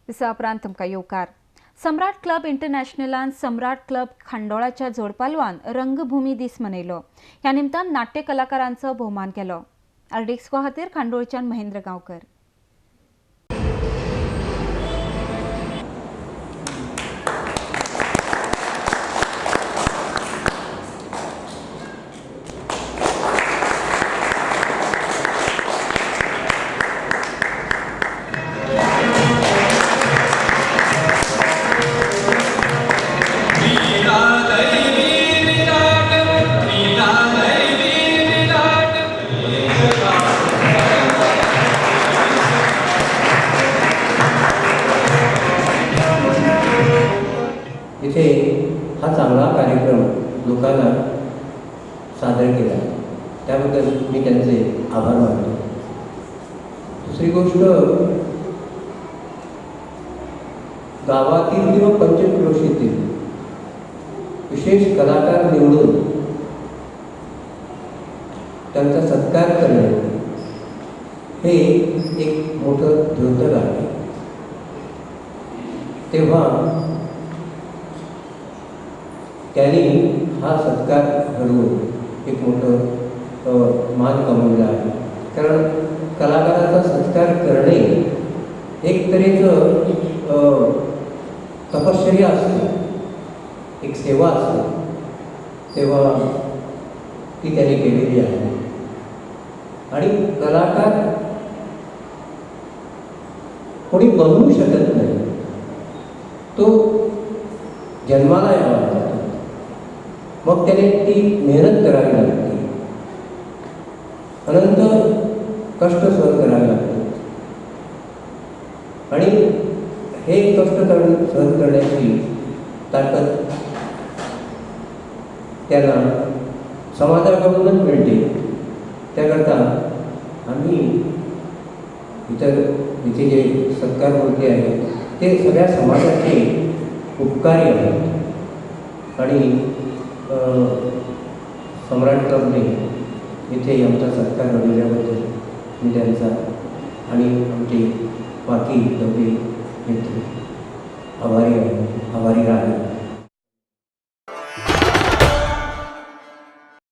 दिसा उपरांत तुमकां येवकार. सम्राट क्लब इंटरनॅशनलान सम्राट क्लब खांडोळाच्या जोडपालवान रंगभूमी दीस मनयलो. ह्या निमतान नाट्य कलाकारांचो भोवमान केलो. आर्डिक्सको खातीर खांडोळच्यान महेंद्र गांवकर. इथे हा चांगला कार्यक्रम लोकांना सादर केला त्याबद्दल मी त्यांचे आभार मानतो. दुसरी गोष्ट, गावातील किंवा पंचक्रोशीतील विशेष कलाकार निवडून त्यांचा सत्कार करणे हे एक मोठं द्योतक आहे. तेव्हा त्यांनी हा सत्कार घडवून एक मोठं मान कमवला आहे. कारण कलाकाराचा सत्कार करणे एक तऱ्हेचं तपश्चर्या असते, एक सेवा असते. तेव्हा ती त्याने केलेली आहे. आणि कलाकार कोणी बनवू शकत नाही, तो जन्माला यावा लागतो. मग त्याने ती मेहनत करावी लागते, अनंत कष्ट सहन करावे लागते. आणि हे कष्ट सहन करण्याची ताकद त्याला समाजाकडूनच मिळते. त्याकरता आम्ही इथे जे सत्कारमूर्ती आहेत ते सगळ्या समाजाचे उपकारी आहेत. आणि सम्राट क्लबने इथे आमचा सत्कार घडवल्याबद्दल मी त्यांचा आणि आमचे बाकी डबे मित्र आभारी राहिले.